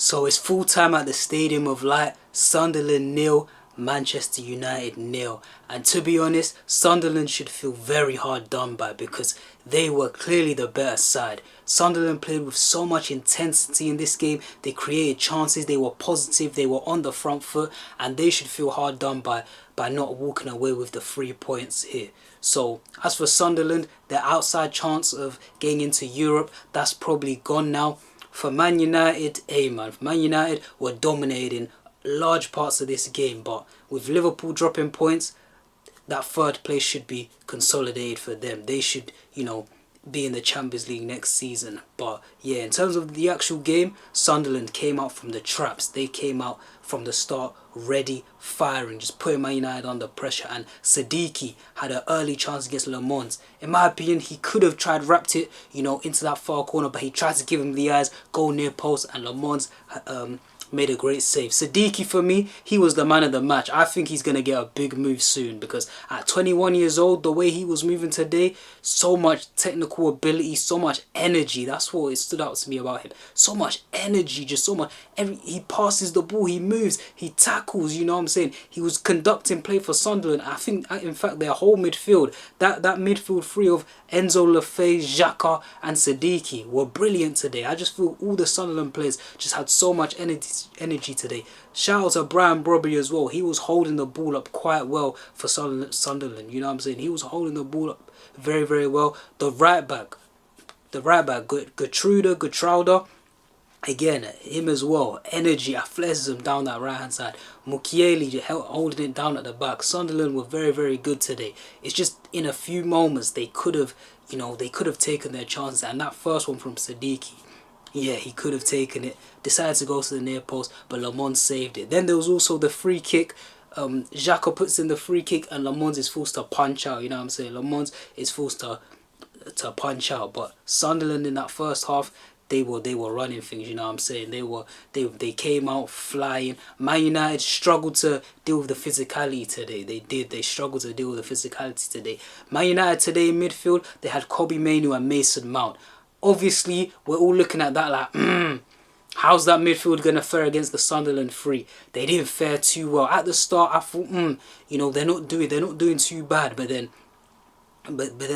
So it's full time at the Stadium of Light. Sunderland nil, Manchester United nil. And to be honest, Sunderland should feel very hard done by because they were clearly the better side. Sunderland played with so much intensity in this game. They created chances, they were positive, they were on the front foot, and they should feel hard done by not walking away with the 3 points here. So as for Sunderland, their outside chance of getting into Europe, that's probably gone now. For Man United, Man United were dominating large parts of this game, but with Liverpool dropping points, that third place should be consolidated for them. They should, be in the Champions League next season. But yeah, in terms of the actual game, Sunderland came out from the traps. They came out from the start ready, firing, just putting Man United under pressure. And Siddiqui had an early chance against Le Mans. In my opinion, he could have wrapped it, into that far corner, but he tried to give him the eyes, go near post, and Le Mans made a great save. Siddiqui, for me, he was the man of the match. I think he's going to get a big move soon because at 21 years old, the way he was moving today, so much technical ability, so much energy. That's what it stood out to me about him. So much energy, just so much. He passes the ball, he moves, he tackles, you know what I'm saying? He was conducting play for Sunderland. I think, in fact, their whole midfield, that midfield three of Enzo Lefebvre, Xhaka and Siddiqui were brilliant today. I just feel all the Sunderland players just had so much energy today. Shout out to Brian Brobby as well. He was holding the ball up quite well for Sunderland. You know what I'm saying? He was holding the ball up very, very well. The right back, Gertruder, again, him as well. Energy, athleticism down that right hand side. Mukiele holding it down at the back. Sunderland were very, very good today. It's just in a few moments they could have, taken their chances. And that first one from Siddiqui, yeah, he could have taken it. Decided to go to the near post, but Le Mans saved it. Then there was also the free kick. Xhaka puts in the free kick and Le Mans is forced to punch out. You know what I'm saying? Le Mans is forced to punch out. But Sunderland in that first half, they were running things, you know what I'm saying? They came out flying. Man United struggled to deal with the physicality today. They struggled to deal with the physicality today. Man United today in midfield, they had Kobbie Mainoo and Mason Mount. Obviously, we're all looking at that like, how's that midfield going to fare against the Sunderland three? They didn't fare too well. At the start, I thought, they're not doing too bad. But then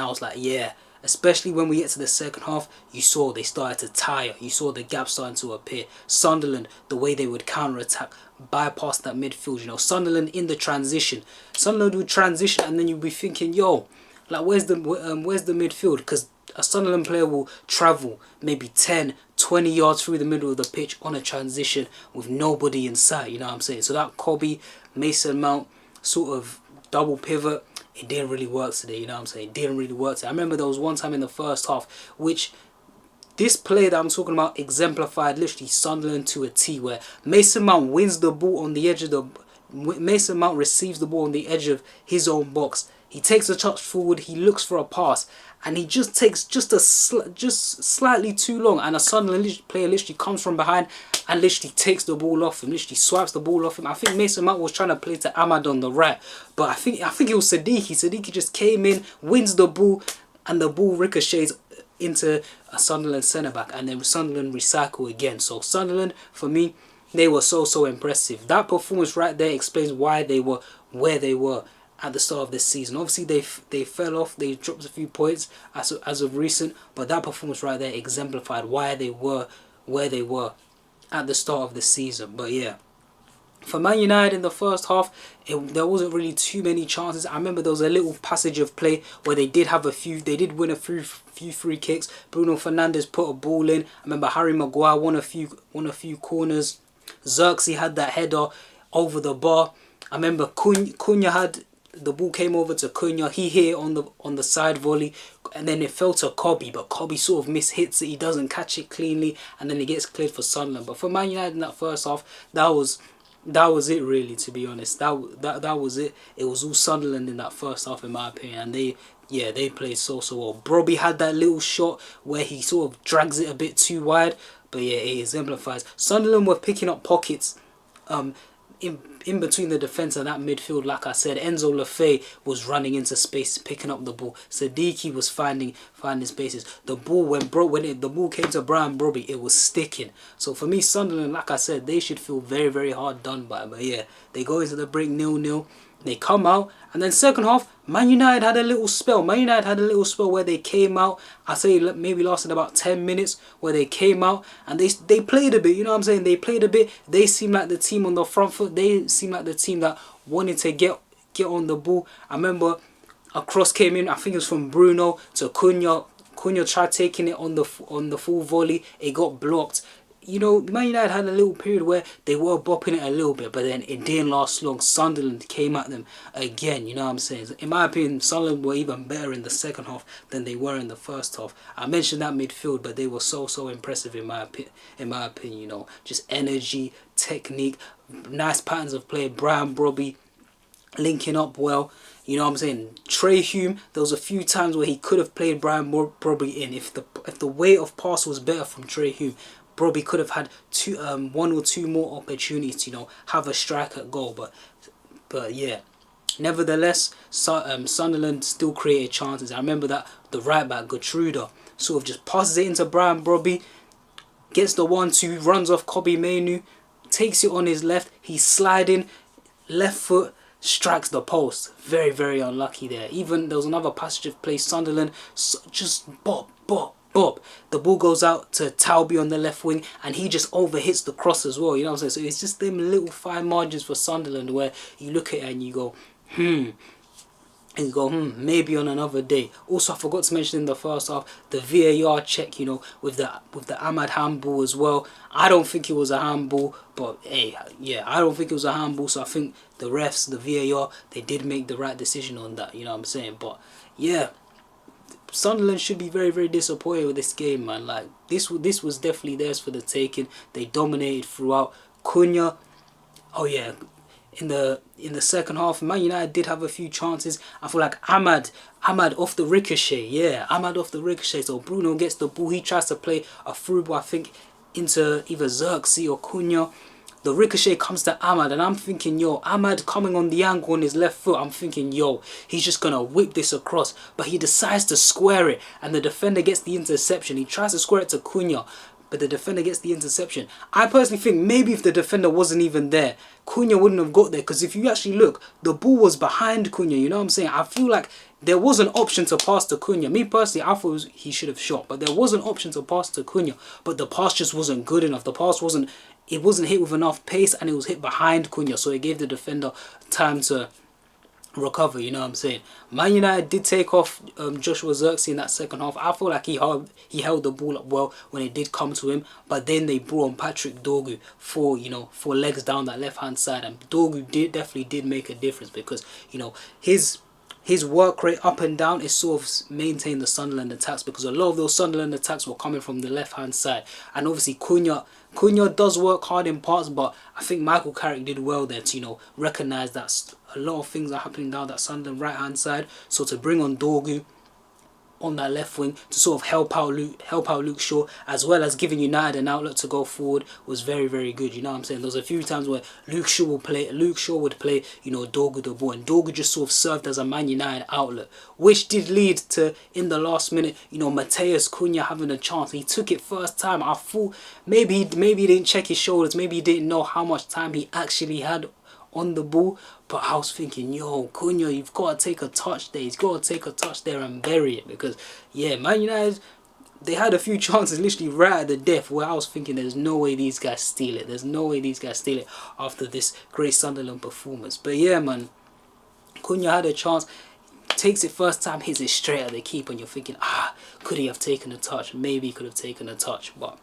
I was like, yeah. Especially when we get to the second half, you saw they started to tire. You saw the gap starting to appear. Sunderland, the way they would counter-attack, bypass that midfield. Sunderland in the transition. Sunderland would transition and then you'd be thinking, yo, like where's the midfield? Because a Sunderland player will travel maybe 10, 20 yards through the middle of the pitch on a transition with nobody in sight, you know what I'm saying? So that Kobbie, Mason Mount sort of double pivot, it didn't really work today, you know what I'm saying? It didn't really work today. I remember there was one time in the first half which this play that I'm talking about exemplified literally Sunderland to a T, where Mason Mount wins the ball on the edge of the... Mason Mount receives the ball on the edge of his own box. He takes a touch forward, he looks for a pass, and he just takes just slightly too long, and a Sunderland player literally comes from behind and literally takes the ball off him, literally swipes the ball off him. I think Mason Mount was trying to play to Ahmad on the right, but I think it was Siddiqui. Siddiqui just came in, wins the ball, and the ball ricochets into a Sunderland centre-back, and then Sunderland recycle again. So Sunderland, for me, they were so impressive. That performance right there explains why they were where they were at the start of this season. Obviously, they fell off. They dropped a few points as of recent, but that performance right there exemplified why they were where they were at the start of the season. But yeah, for Man United in the first half, there wasn't really too many chances. I remember there was a little passage of play where they did win a few free kicks. Bruno Fernandes put a ball in. I remember Harry Maguire won a few corners. Xerxes had that header over the bar. I remember Cunha had the ball came over to Cunha. He hit it on the side volley, and then it fell to Kobbie, but Kobbie sort of mishits it. He doesn't catch it cleanly, and then it gets cleared for Sunderland. But for Man United in that first half, that was it really, to be honest. That was it. It was all Sunderland in that first half, in my opinion, and they played so well. Brobby had that little shot where he sort of drags it a bit too wide, but yeah, it exemplifies. Sunderland were picking up pockets. in between the defence and that midfield, like I said, Enzo Lefebvre was running into space, picking up the ball. Sadiki was finding spaces. The ball the ball came to Brian Brobby, it was sticking. So for me, Sunderland, like I said, they should feel very, very hard done by. But yeah, they go into the break 0-0. They come out, and then second half, Man United had a little spell. Man United had a little spell where they came out. I say maybe lasted about 10 minutes, where they came out and they played a bit. You know what I'm saying? They played a bit. They seemed like the team on the front foot. They seemed like the team that wanted to get on the ball. I remember a cross came in. I think it was from Bruno to Cunha. Cunha tried taking it on the full volley. It got blocked. You know, Man United had a little period where they were bopping it a little bit, but then it didn't last long. Sunderland came at them again, you know what I'm saying? In my opinion, Sunderland were even better in the second half than they were in the first half. I mentioned that midfield, but they were so impressive in my opinion, you know. Just energy, technique, nice patterns of play. Brian Brobby linking up well. You know what I'm saying? Trey Hume, there was a few times where he could have played Brian Brobby in. If the weight of pass was better from Trey Hume, Brobby could have had one or two more opportunities to, you know, have a strike at goal. But yeah, nevertheless, Sunderland still created chances. I remember that the right back Gertruda sort of just passes it into Brian Brobby, gets the 1-2, runs off Kobe Mainu, takes it on his left. He's sliding, left foot, strikes the post. Very, very unlucky there. Even there was another passage of play. Sunderland just bop. The ball goes out to Talby on the left wing, and he just overhits the cross as well. You know what I'm saying? So it's just them little fine margins for Sunderland where you look at it and you go, maybe on another day. Also, I forgot to mention in the first half, the VAR check, you know, with the Ahmad handball as well. I don't think it was a handball, but hey, yeah, I don't think it was a handball. So I think the refs, the VAR, they did make the right decision on that. You know what I'm saying? But yeah, Sunderland should be very, very disappointed with this game, man. Like this was definitely theirs for the taking. They dominated throughout. Cunha, oh yeah, in the second half, Man United did have a few chances. I feel like Ahmad off the ricochet. Yeah, Ahmad off the ricochet. So Bruno gets the ball. He tries to play a through ball, I think, into either Xerxes or Cunha. The ricochet comes to Ahmad, and I'm thinking, yo, Ahmad coming on the angle on his left foot. I'm thinking, yo, he's just going to whip this across. But he decides to square it, and the defender gets the interception. He tries to square it to Cunha, but the defender gets the interception. I personally think maybe if the defender wasn't even there, Cunha wouldn't have got there. Because if you actually look, the ball was behind Cunha. You know what I'm saying? I feel like there was an option to pass to Cunha. Me personally, I thought he should have shot. But there was an option to pass to Cunha. But the pass just wasn't good enough. The pass wasn't hit with enough pace, and it was hit behind Cunha. So it gave the defender time to recover, you know what I'm saying? Man United did take off Joshua Xerxes in that second half. I feel like he held the ball up well when it did come to him, but then they brought on Patrick Dorgu for legs down that left hand side, and Dorgu definitely did make a difference because, you know, his work rate up and down is sort of maintained the Sunderland attacks, because a lot of those Sunderland attacks were coming from the left hand side. And obviously Cunha does work hard in parts, but I think Michael Carrick did well there to, you know, recognise that a lot of things are happening down that Sunderland right hand side. So to bring on Dorgu on that left wing to sort of help out Luke Shaw, as well as giving United an outlet to go forward, was very, very good. You know what I'm saying? There was a few times where Luke Shaw would play, you know, Dorgu the ball, and Dorgu just sort of served as a Man United outlet, which did lead to, in the last minute, you know, Matheus Cunha having a chance. He took it first time. I thought maybe he didn't check his shoulders, maybe he didn't know how much time he actually had on the ball, but I was thinking, yo, Cunha, you've got to take a touch there. He's got to take a touch there and bury it, because yeah, Man United, they had a few chances literally right at the death where I was thinking there's no way these guys steal it. There's no way these guys steal it after this great Sunderland performance. But yeah, man, Cunha had a chance, takes it first time, hits it straight at the keeper, and you're thinking, could he have taken a touch? Maybe he could have taken a touch, but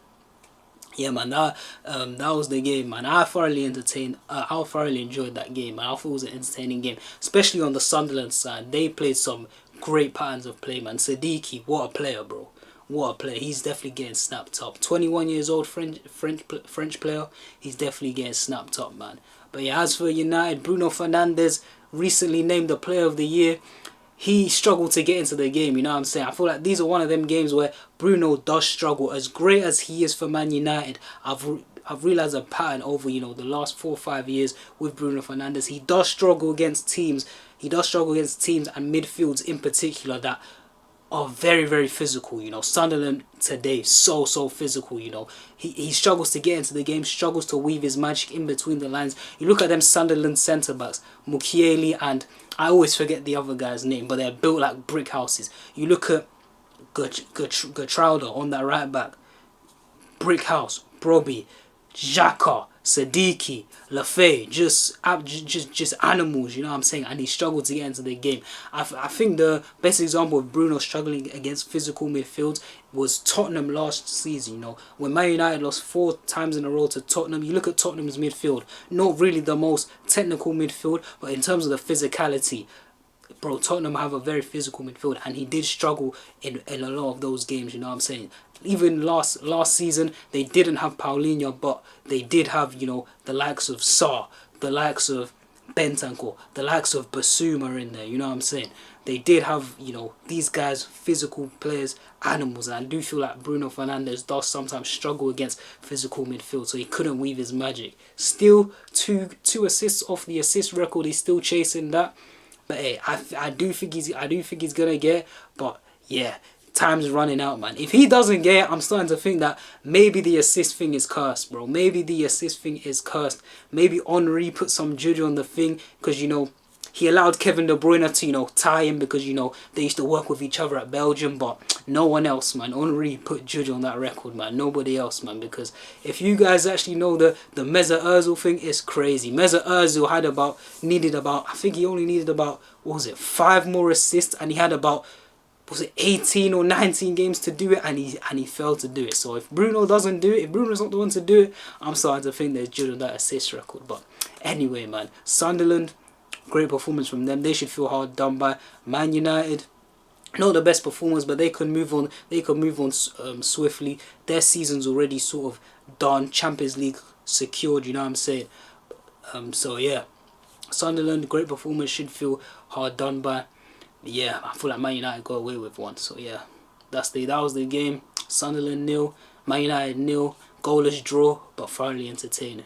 yeah, man, that was the game, man. I thoroughly enjoyed that game, man. I thought it was an entertaining game, especially on the Sunderland side. They played some great patterns of play, man. Sadiki, what a player, bro. What a player. He's definitely getting snapped up. 21 years old, French player. He's definitely getting snapped up, man. But yeah, as for United, Bruno Fernandes, recently named the Player of the Year. He struggled to get into the game, you know what I'm saying? I feel like these are one of them games where Bruno does struggle. As great as he is for Man United, I I've realised a pattern over, you know, the last 4 or 5 years with Bruno Fernandes. He does struggle against teams. He does struggle against teams and midfields in particular that are very, very physical. You know, Sunderland today, so physical. You know, he struggles to get into the game, struggles to weave his magic in between the lines. You look at them Sunderland centre backs, Mukiele, and I always forget the other guy's name, but they're built like brick houses. You look at Gertruida on that right back, brick house. Broby, Xhaka, Sadiki, Lafay, just animals, you know what I'm saying? And he struggled to get into the game. I think the best example of Bruno struggling against physical midfield was Tottenham last season, you know. When Man United lost 4 times in a row to Tottenham, you look at Tottenham's midfield, not really the most technical midfield, but in terms of the physicality, bro, Tottenham have a very physical midfield, and he did struggle in a lot of those games, you know what I'm saying? Even last season, they didn't have Paulinho, but they did have, you know, the likes of Sarr, the likes of Bentancur, the likes of Basuma in there, you know what I'm saying? They did have, you know, these guys, physical players, animals, and I do feel like Bruno Fernandes does sometimes struggle against physical midfield, so he couldn't weave his magic. Still, two assists off the assist record, he's still chasing that. But hey, I do think he's gonna get, but yeah, time's running out, man. If he doesn't get it, I'm starting to think that maybe the assist thing is cursed, bro. Maybe the assist thing is cursed. Maybe Henry put some juju on the thing, because, you know, he allowed Kevin De Bruyne to, you know, tie him, because, you know, they used to work with each other at Belgium, but no one else, man. Henry put juju on that record, man. Nobody else, man. Because if you guys actually know the Mesut Ozil thing, is crazy. Mesut Ozil needed about, I think he only needed about, what was it, 5 more assists, and he had about, was it 18 or 19 games to do it, and he failed to do it. So if Bruno doesn't do it, if Bruno's not the one to do it, I'm starting to think there's juju on that assist record. But anyway, man, Sunderland, great performance from them. They should feel hard done by. Man United, not the best performance, but they can move on. They can move on swiftly. Their season's already sort of done. Champions League secured. You know what I'm saying? So yeah, Sunderland, great performance. Should feel hard done by. Yeah, I feel like Man United got away with one. So yeah, that was the game. Sunderland 0, Man United 0. Goalless draw, but thoroughly entertaining.